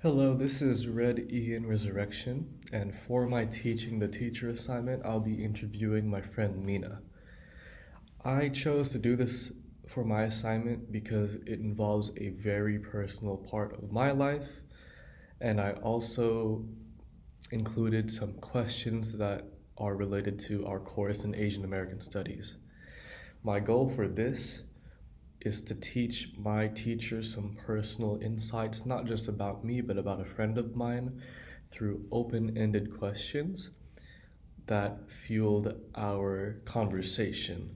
Hello, this is Red Ian Resurrection, and for my Teaching the Teacher assignment, I'll be interviewing my friend Meena. I chose to do this for my assignment because it involves a very personal part of my life, and I also included some questions that are related to our course in Asian American Studies. My goal for this is to teach my teacher some personal insights, not just about me, but about a friend of mine, through open ended questions that fueled our conversation.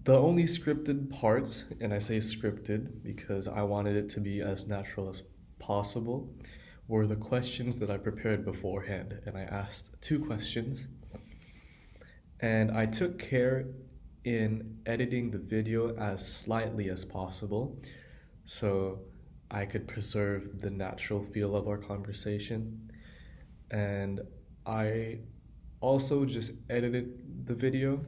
The only scripted parts, and I say scripted because I wanted it to be as natural as possible, were the questions that I prepared beforehand. And I asked two questions, and I took care in editing the video as slightly as possible so I could preserve the natural feel of our conversation. And I also just edited the video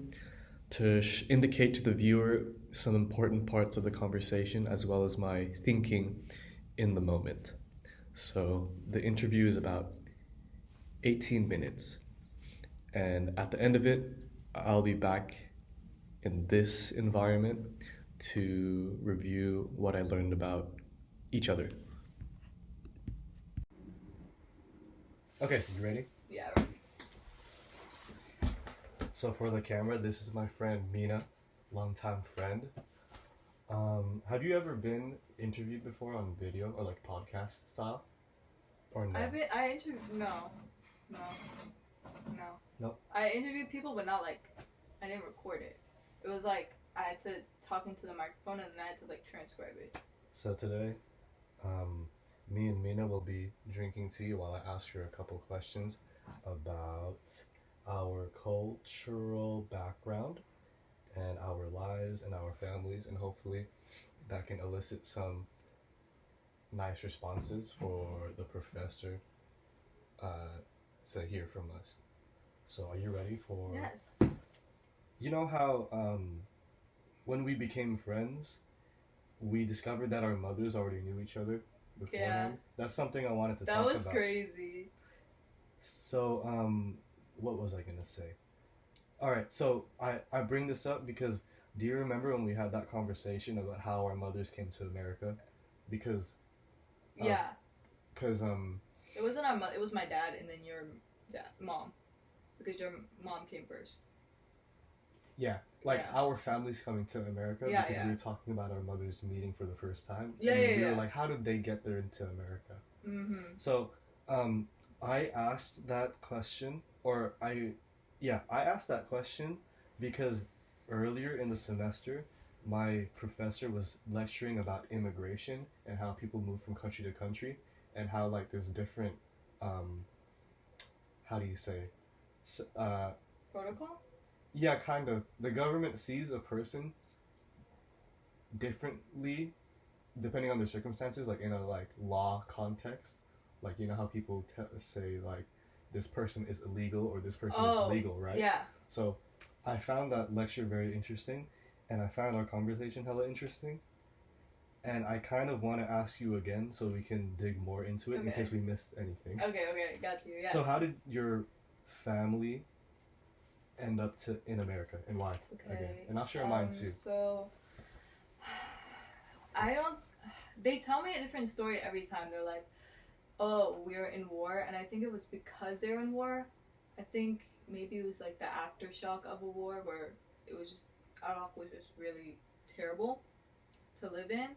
to indicate to the viewer some important parts of the conversation as well as my thinking in the moment. So the interview is about 18 minutes. And at the end of it, I'll be back in this environment to review what I learned about each other. Okay, you ready? Yeah. So for the camera, this is my friend Meena, longtime friend. Have you ever been interviewed before on video or like podcast style? Or no? No. Nope. I interviewed people, but not like, I didn't record it. It was like, I had to talk into the microphone and then I had to like transcribe it. So today, me and Meena will be drinking tea while I ask her a couple questions about our cultural background and our lives and our families, and hopefully that can elicit some nice responses for the professor to hear from us. So are you ready for... Yes. You know how when we became friends, we discovered that our mothers already knew each other beforehand? Yeah. That's something I wanted to talk about. That was crazy. So, what was I gonna say? Alright, so I bring this up because do you remember when we had that conversation about how our mothers came to America? Because... yeah. Because, It wasn't our mother, it was my dad and then your mom. Because your mom came first. Yeah, like our family's coming to America because we were talking about our mothers meeting for the first time. Yeah, and we were like, how did they get there into America? Mm-hmm. So, I asked that question, I asked that question because earlier in the semester, my professor was lecturing about immigration and how people move from country to country and how like there's different, how do you say, protocol? Yeah, kind of. The government sees a person differently depending on their circumstances, like in a like law context. Like you know how people say like this person is illegal or this person is legal, right? Yeah. So I found that lecture very interesting, and I found our conversation hella interesting. And I kind of want to ask you again so we can dig more into it in case we missed anything. Okay, got you. Yeah. So how did your family end up in America and why? Okay. Again, and I'll share mine too. So they tell me a different story every time. They're like, oh, we're in war, and I think it was because they're in war. I think maybe it was like the aftershock of a war where it was just, Iraq was just really terrible to live in,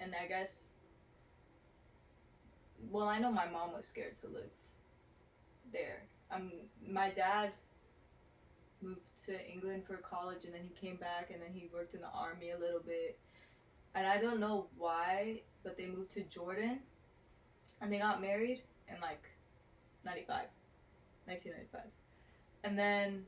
and I guess, well, I know my mom was scared to live there. My dad moved to England for college, and then he came back, and then he worked in the army a little bit. And I don't know why, but they moved to Jordan, and they got married in like 1995. And then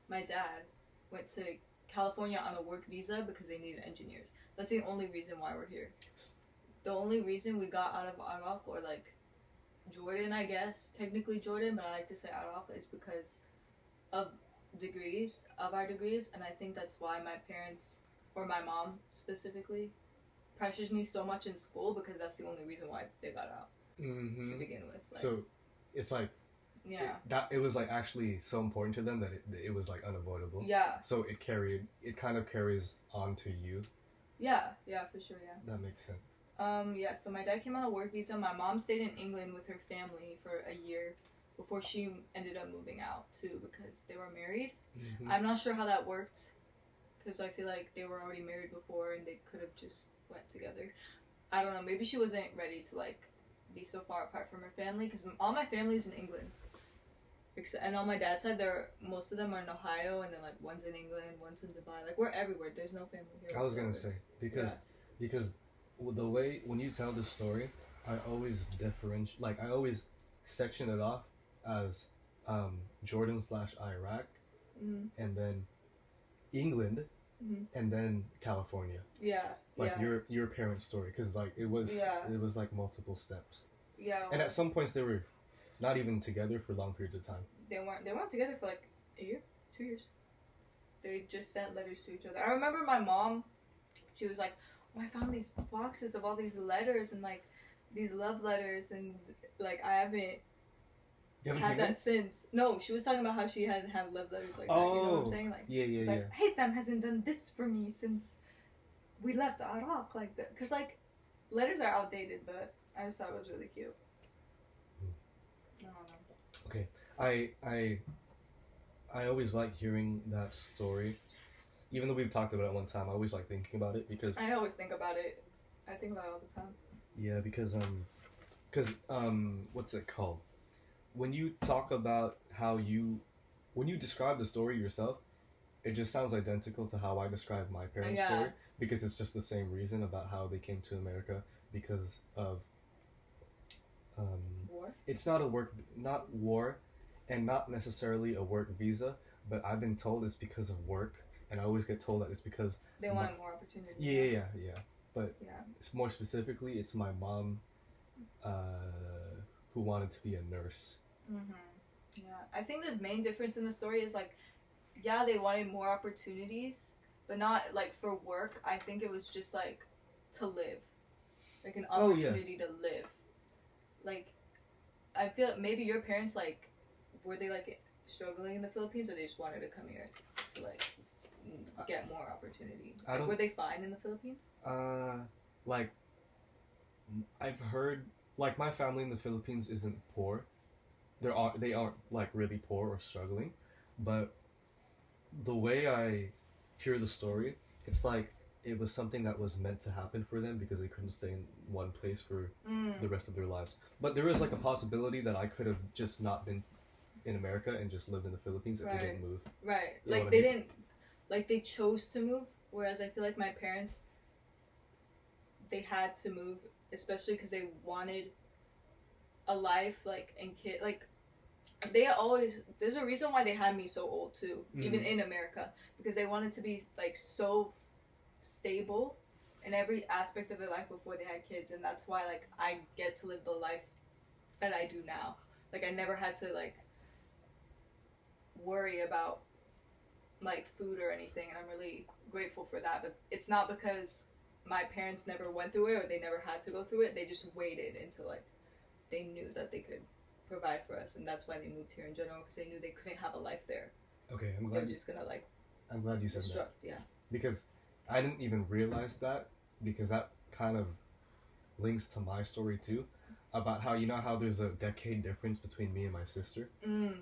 my dad went to California on a work visa because they needed engineers. That's the only reason why we're here. The only reason we got out of Iraq, or like Jordan, I guess, technically Jordan, but I like to say Iraq, is because of our degrees, and I think that's why my parents, or my mom specifically, pressures me so much in school because that's the only reason why they got out to begin with. Like, So it's like yeah, it was like actually so important to them that it was like unavoidable. yeah, So it kind of carries on to you. yeah, for sure, yeah. That makes sense. Yeah, so my dad came on a work visa. My mom stayed in England with her family for a year before she ended up moving out too because they were married. I'm not sure how that worked because I feel like they were already married before and they could have just went together. I don't know. Maybe she wasn't ready to like be so far apart from her family because all my family's in England. And on my dad's side, most of them are in Ohio, and then like one's in England, one's in Dubai. Like we're everywhere. There's no family here. I was gonna say because the way when you tell the story, I always I always section it off as Jordan/Iraq, and then England, and then California. Yeah. Like your parents' story, because like it was like multiple steps. Yeah. And at some points they were not even together for long periods of time. They weren't together for like a year, 2 years. They just sent letters to each other. I remember my mom, she was like, "Oh, I found these boxes of all these letters and like these love letters and like I haven't had that since." No, she was talking about how she hadn't had love letters like that. You know what I'm saying? Like it's like Haytham hasn't done this for me since we left Iraq like that. Because like letters are outdated, but I just thought it was really cute. I don't know. Okay, I always like hearing that story, even though we've talked about it one time. I always like thinking about it because I always think about it. I think about it all the time. Yeah, because what's it called? When you talk about when you describe the story yourself, it just sounds identical to how I describe my parents' story because it's just the same reason about how they came to America because of war. It's not not war, and not necessarily a work visa, but I've been told it's because of work, and I always get told that it's because they wanted more opportunity. Yeah. But it's more specifically, it's my mom, who wanted to be a nurse. Yeah, I think the main difference in the story is like, yeah, they wanted more opportunities, but not like for work. I think it was just like to live, like an opportunity to live. Like, I feel maybe your parents like, were they like struggling in the Philippines, or they just wanted to come here to like get more opportunity? Like, were they fine in the Philippines? Like, I've heard like my family in the Philippines isn't poor. They aren't like really poor or struggling, but the way I hear the story, it's like it was something that was meant to happen for them because they couldn't stay in one place for the rest of their lives. But there is like a possibility that I could have just not been in America and just lived in the Philippines if they didn't move. Right. Like they didn't, like they chose to move, whereas I feel like my parents, they had to move, especially because they wanted a life, like, and kid, like, they always, there's a reason why they had me so old too, even in America, because they wanted to be like so stable in every aspect of their life before they had kids, and that's why like I get to live the life that I do now. Like I never had to like worry about like food or anything, and I'm really grateful for that. But it's not because my parents never went through it or they never had to go through it. They just waited until like they knew that they could provide for us, and that's why they moved here in general, because they knew they couldn't have a life there. Okay, They're just gonna like. I'm glad you said that. Yeah. Because I didn't even realize that, because that kind of links to my story too, about how, you know how there's a decade difference between me and my sister,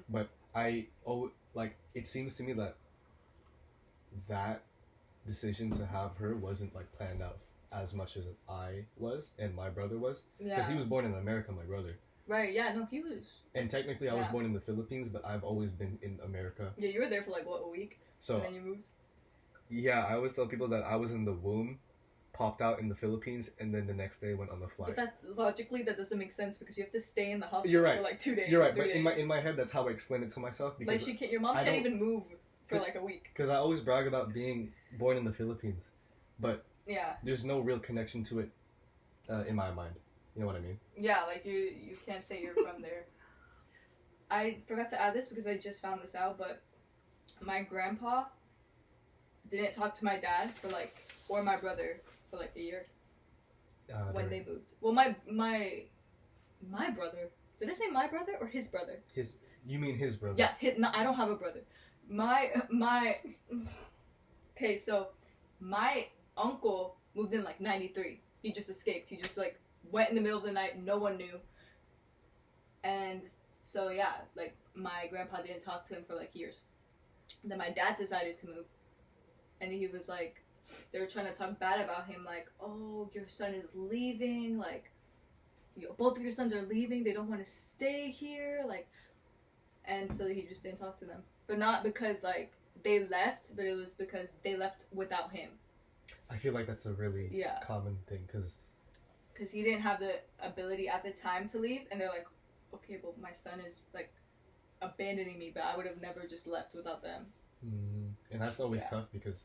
but it seems to me that that decision to have her wasn't like planned out as much as I was and my brother was, because he was born in America, my brother. Right, yeah, no, he was. And technically I was born in the Philippines, but I've always been in America. Yeah, you were there for like, what, a week? So, and then you moved? Yeah, I always tell people that I was in the womb, popped out in the Philippines, and then the next day went on the flight. But logically that doesn't make sense, because you have to stay in the hospital for like 2 days. You're right, but in my head that's how I explain it to myself. Because like your mom can't even move for like a week. Because I always brag about being born in the Philippines, but there's no real connection to it in my mind. You know what I mean? Yeah, like you can't say you're from there. I forgot to add this because I just found this out, but my grandpa didn't talk to my dad or my brother for like a year. when they moved. Well, my brother. Did I say my brother or his brother? His. You mean his brother? Yeah, no, I don't have a brother. My. Okay, so my uncle moved in like '93. He just escaped. He just like went in the middle of the night. No one knew. And so yeah, like my grandpa didn't talk to him for like years. And then my dad decided to move, and he was like, they were trying to talk bad about him, like, oh, your son is leaving, like, both of your sons are leaving. They don't want to stay here, like, and so he just didn't talk to them. But not because like they left, but it was because they left without him. I feel like that's a really common thing because he didn't have the ability at the time to leave, and they're like, okay, well, my son is like abandoning me, but I would have never just left without them. And that's always tough because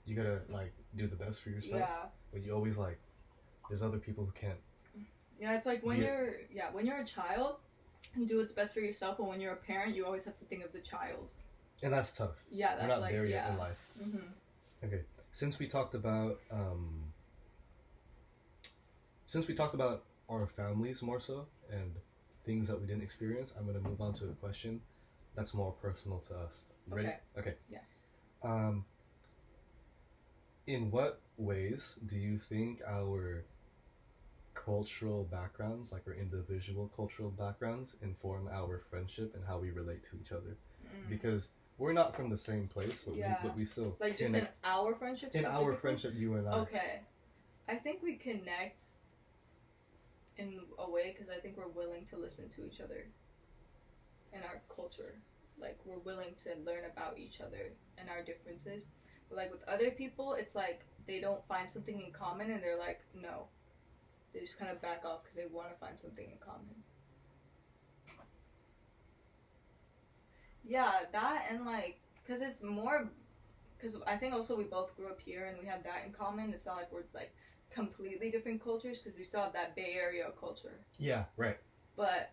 you gotta like do the best for yourself, but you always like there's other people who can't. Yeah, it's like when you're a child, you do what's best for yourself, but when you're a parent, you always have to think of the child. And that's tough. Yeah, that's We're not like there yet in life. Okay, since we talked about our families more so and things that we didn't experience, I'm gonna move on to a question that's more personal to us. You ready? Okay. Yeah. In what ways do you think our cultural backgrounds, like our individual cultural backgrounds, inform our friendship and how we relate to each other? Because we're not from the same place, but we still like just in our friendship. In our friendship, you and I. Okay, I think we connect in a way because I think we're willing to listen to each other and our culture. Like we're willing to learn about each other and our differences. But like with other people, it's like they don't find something in common and they're like, no. They just kind of back off because they want to find something in common. Yeah, that and like, because it's more, because I think also we both grew up here and we have that in common. It's not like we're like completely different cultures because we still have that Bay Area culture. Yeah, right. But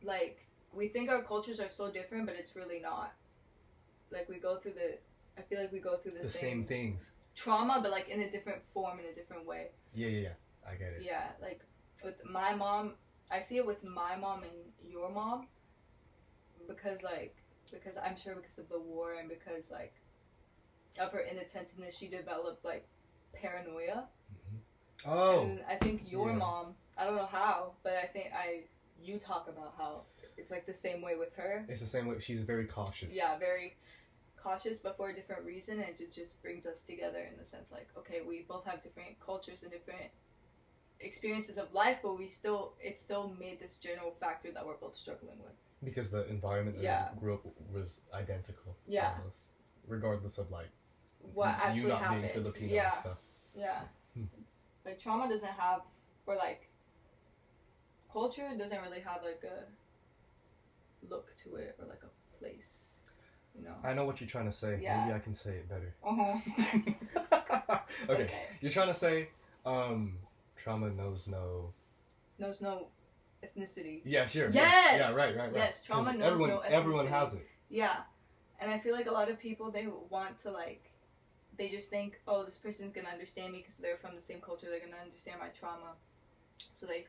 like, we think our cultures are so different, but it's really not. Like we go through I feel like we go through the same things. Trauma, but like in a different form, in a different way. Yeah. I get it. Yeah, like with my mom, I see it with my mom and your mom because I'm sure because of the war and because like of her inattentiveness, she developed like paranoia. Oh. And I think your mom, I don't know how, but I think you talk about how it's like the same way with her. It's the same way. She's very cautious. Yeah, very cautious, but for a different reason, and it just brings us together in the sense like, okay, we both have different cultures and different experiences of life, but it still made this general factor that we're both struggling with. Because the environment that we grew up was identical. Yeah. Almost, regardless of like what actually you not happened. being Filipino yeah. and stuff. Yeah. Like trauma doesn't have, or like culture doesn't really have like a look to it or like a place. You know. I know what you're trying to say. Yeah. Maybe I can say it better. Uh-huh. Okay. You're trying to say trauma knows no ethnicity. Yeah, sure. Yes. Yeah, right. Yes, trauma knows everyone, no ethnicity. Everyone has it. Yeah. And I feel like a lot of people, they want to like, they just think, oh, this person's gonna understand me because they're from the same culture, they're gonna understand my trauma. So they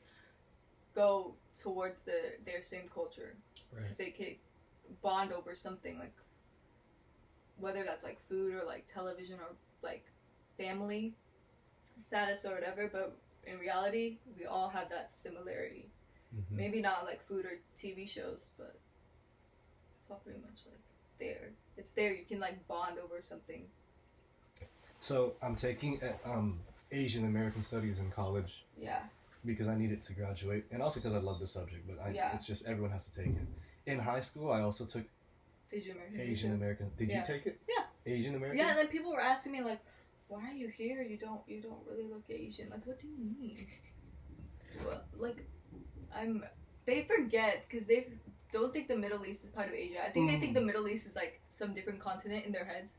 go towards their same culture. Right. Because they could bond over something, like whether that's like food or like television or like family status or whatever, but in reality we all have that similarity. Maybe not like food or TV shows, but it's all pretty much like there. It's there. You can like bond over something. So I'm taking Asian American Studies in college. Yeah. Because I needed to graduate, and also because I love the subject. But it's just everyone has to take it. In high school, I also took Asian American. Did you take it? Yeah. Asian American. Yeah, and then people were asking me like, "Why are you here? You don't really look Asian." Like, what do you mean? Well, like, they forget because they don't think the Middle East is part of Asia. I think they think the Middle East is like some different continent in their heads.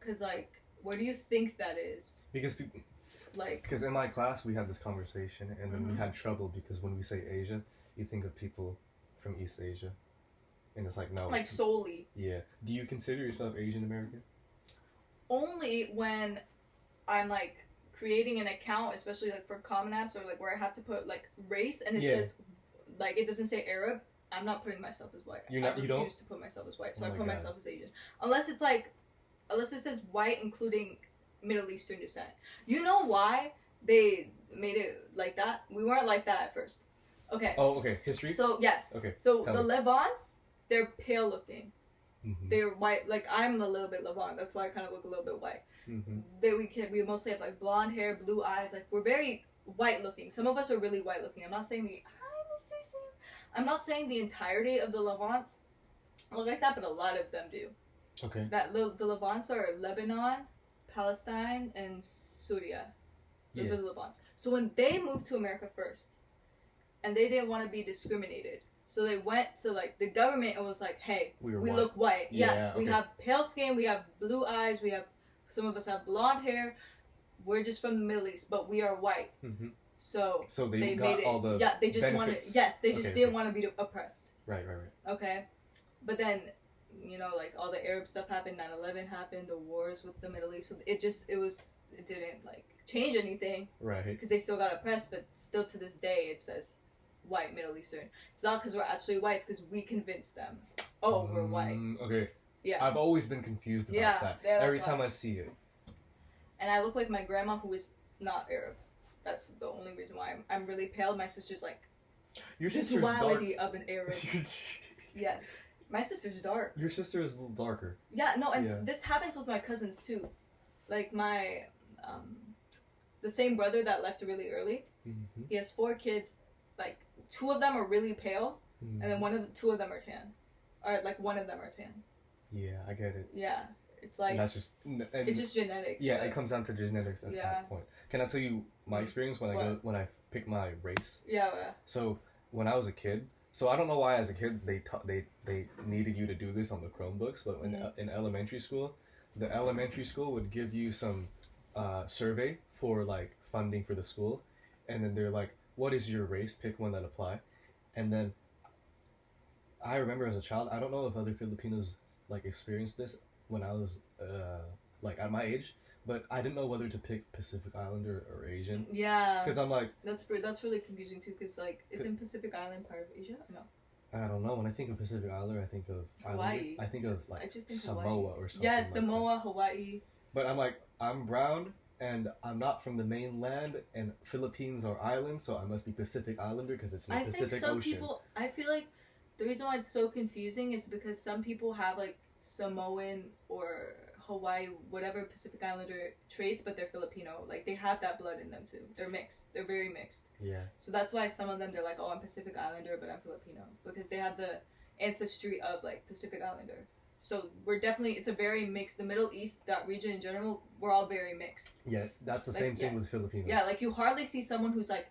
Cause like, where do you think that is? Because in my class we had this conversation and then we had trouble because when we say Asia, you think of people from East Asia, and it's like no. Like solely. Yeah. Do you consider yourself Asian American? Only when I'm like creating an account, especially like for common apps or like where I have to put like race and it Yeah. says like it doesn't say Arab, I'm not putting myself as white. You don't? refuse to put myself as white, so Oh I my put God. myself as Asian. Unless it says white including Middle Eastern descent. You know why they made it like that? We weren't like that at first. Okay. Oh, okay. History. So yes. Okay, So tell the me. Levants, they're pale looking. Mm-hmm. They're white. Like I'm a little bit Levant. That's why I kind of look a little bit white. Mm-hmm. We mostly have like blonde hair, blue eyes. Like we're very white looking. Some of us are really white looking. I'm not saying hi Mr. Sim. I'm not saying the entirety of the Levants look like that, but a lot of them do. Okay. The Levants are Lebanon, Palestine, and Syria. Those are the Levants. So when they moved to America first, and they didn't want to be discriminated, so they went to like the government and was like, "Hey, we white. look white. Yeah, Yes, we okay. have pale skin. We have blue eyes. Some of us have blonde hair. We're just from the Middle East, but we are white." Mm-hmm. So they got made it. all the They just wanted. benefits. Yes, they just Okay, didn't okay. want to be oppressed. Right. Okay, but then like all the Arab stuff happened. 9/11 happened. The wars with the Middle East. So it didn't like change anything. Right. Because they still got oppressed, but still to this day it says white Middle Eastern. It's not because we're actually white, it's because we convinced them. Oh, we're white. Okay. Yeah. I've always been confused about Yeah, that. yeah, that's Every time why. I see it. And I look like my grandma who is not Arab. That's the only reason why I'm really pale. My sister's like Your the sister's dark. duality of an Arab. Yes. My sister's dark. Your sister is a little darker. Yeah, no, and Yeah. this happens with my cousins too. Like my the same brother that left really early. Mm-hmm. He has 4 kids. Like 2 of them are really pale, Mm-hmm. and then 2 of them are tan, or like 1 of them are tan. Yeah, I get it. Yeah, it's like And that's just. And it's just genetics. yeah, but- it comes down to genetics at Yeah. that point. Can I tell you my experience when What? I pick my race? Yeah, So when I was a kid, so I don't know why as a kid they needed you to do this on the Chromebooks, but in elementary school, the elementary school would give you some survey for like funding for the school, and then they're like, "What is your race? Pick one that apply," and then I remember as a child, I don't know if other Filipinos like experienced this when I was like at my age, but I didn't know whether to pick Pacific Islander or Asian yeah. because I'm like. That's really confusing too, because like isn't Pacific Island part of Asia? No. I don't know. When I think of Pacific Islander, I think of Hawaii. I think of I like just think Samoa Hawaii. or something. Yeah, like Samoa, Hawaii. that. But I'm like, I'm brown and I'm not from the mainland, and Philippines are islands, so I must be Pacific Islander because it's in the I Pacific think some Ocean. people. I feel like the reason why it's so confusing is because some people have like Samoan or Hawaii, whatever Pacific Islander traits, but they're Filipino. Like they have that blood in them too. They're mixed. They're very mixed. Yeah. So that's why some of them they're like, oh, I'm Pacific Islander, but I'm Filipino, because they have the ancestry of like Pacific Islander. So we're definitely, it's a very mixed. The Middle East, that region in general, we're all very mixed. Yeah, that's the Like, same thing yes. with Filipinos. Yeah, like you hardly see someone who's like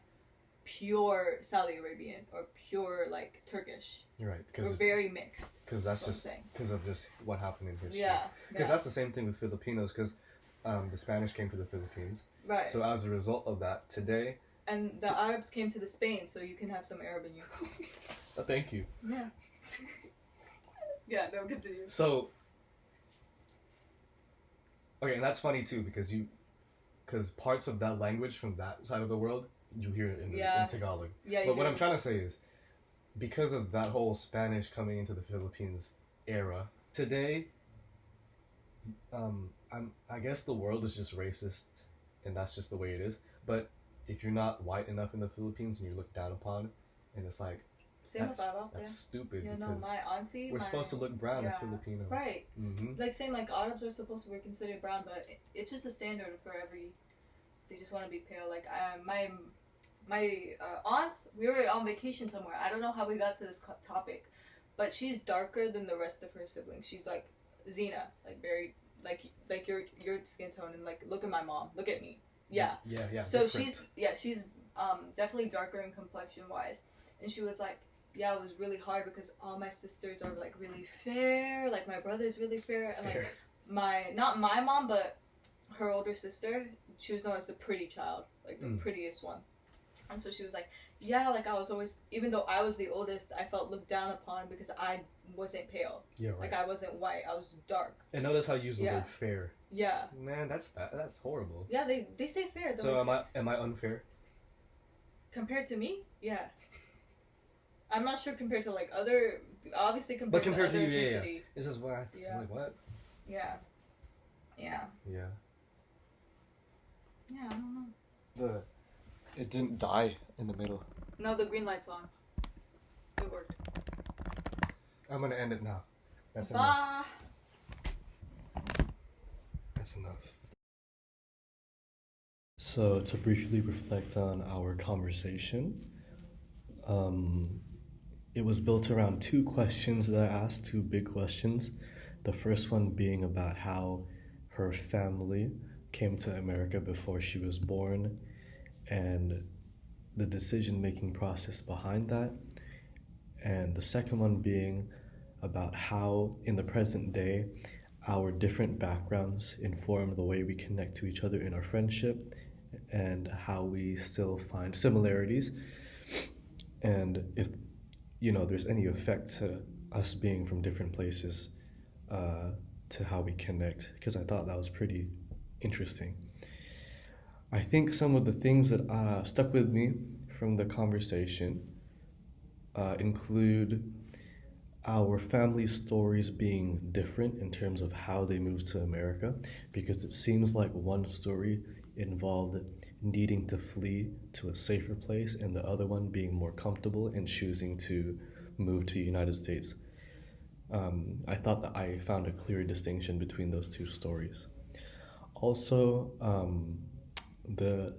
pure Saudi Arabian or pure like Turkish. You're right, We're because very mixed. that's what I'm just saying. because of just what happened in history. Yeah. Because yeah. that's the same thing with Filipinos, because the Spanish came to the Philippines. Right. So as a result of that, today, And the Arabs came to the Spain, so you can have some Arab in you. thank you. Yeah. Yeah, no, continue. So, okay, and that's funny too because parts of that language from that side of the world you hear it in Tagalog. Yeah, you But what do. I'm trying to say is, because of that whole Spanish coming into the Philippines era, today, I guess the world is just racist, and that's just the way it is. But if you're not white enough in the Philippines and you're looked down upon, and it's like Same that's, with Arab, that's yeah. stupid Yeah, because no, my auntie. we're supposed to look brown as yeah. Filipinos. Right. Mm-hmm. Like same like Arabs are supposed to be considered brown, but it's just a standard for every. They just want to be pale. Like my aunts, we were on vacation somewhere. I don't know how we got to this topic, but she's darker than the rest of her siblings. She's like Xena, like very like your skin tone, and like look at my mom, look at me. Yeah. Yeah. So different. she's definitely darker in complexion wise, and she was like, yeah, it was really hard because all my sisters are like really fair, like my brother's really fair, and like not my mom, but her older sister, she was known as the pretty child, like the prettiest one, and so she was like, Yeah, like I was always, even though I was the oldest, I felt looked down upon because I wasn't pale. Yeah, right. Like I wasn't white, I was dark. And notice how you use the Yeah. word fair. Yeah. Man, that's bad. That's horrible. Yeah, they say fair. They're So like, am I unfair? compared to me? Yeah. I'm not sure compared to like other, obviously But compared to to other you, yeah. ethnicity. This is what. It's Yeah. like what? Yeah. Yeah. Yeah. Yeah, I don't know. It didn't die in the middle. No, the green light's on. It worked. I'm gonna end it now. That's enough. Bye. That's enough. So, to briefly reflect on our conversation, it was built around two questions that I asked, two big questions. The first one being about how her family came to America before she was born and the decision making process behind that. And the second one being about how, in the present day, our different backgrounds inform the way we connect to each other in our friendship and how we still find similarities. And if, there's any effect to us being from different places to how we connect, because I thought that was pretty interesting. I think some of the things that stuck with me from the conversation include our family stories being different in terms of how they moved to America, because it seems like one story involved needing to flee to a safer place and the other one being more comfortable and choosing to move to the United States. I thought that I found a clear distinction between those two stories. Also, the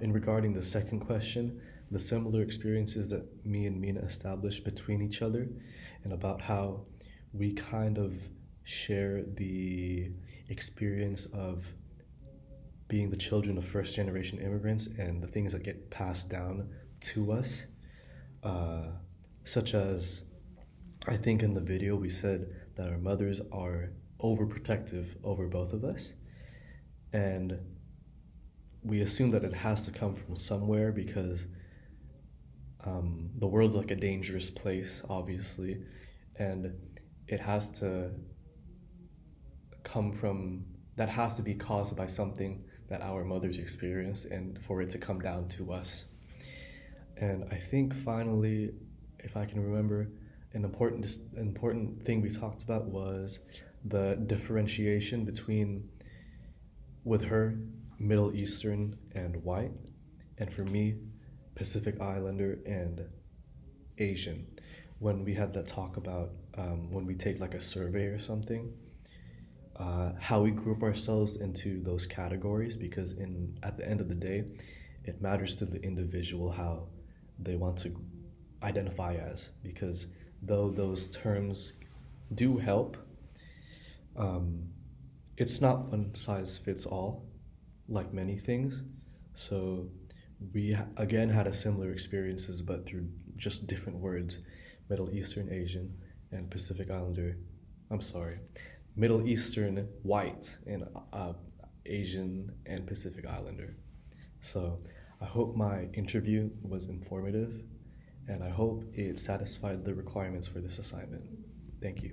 in regarding the second question, the similar experiences that me and Meena established between each other, and about how we kind of share the experience of being the children of first generation immigrants and the things that get passed down to us, such as, I think in the video we said that our mothers are overprotective over both of us, and we assume that it has to come from somewhere because the world's like a dangerous place, obviously, and it has to come from, that has to be caused by something that our mothers experienced and for it to come down to us. And I think finally, if I can remember, an important thing we talked about was the differentiation between, with her, Middle Eastern and white, and for me, Pacific Islander and Asian. When we had that talk about when we take like a survey or something, how we group ourselves into those categories, because at the end of the day, it matters to the individual how they want to identify as, because though those terms do help, it's not one size fits all, like many things. So we again had a similar experiences, but through just different words: Middle Eastern Asian and Pacific Islander. I'm sorry, Middle Eastern white and Asian and Pacific Islander. So I hope my interview was informative, and I hope it satisfied the requirements for this assignment. Thank you.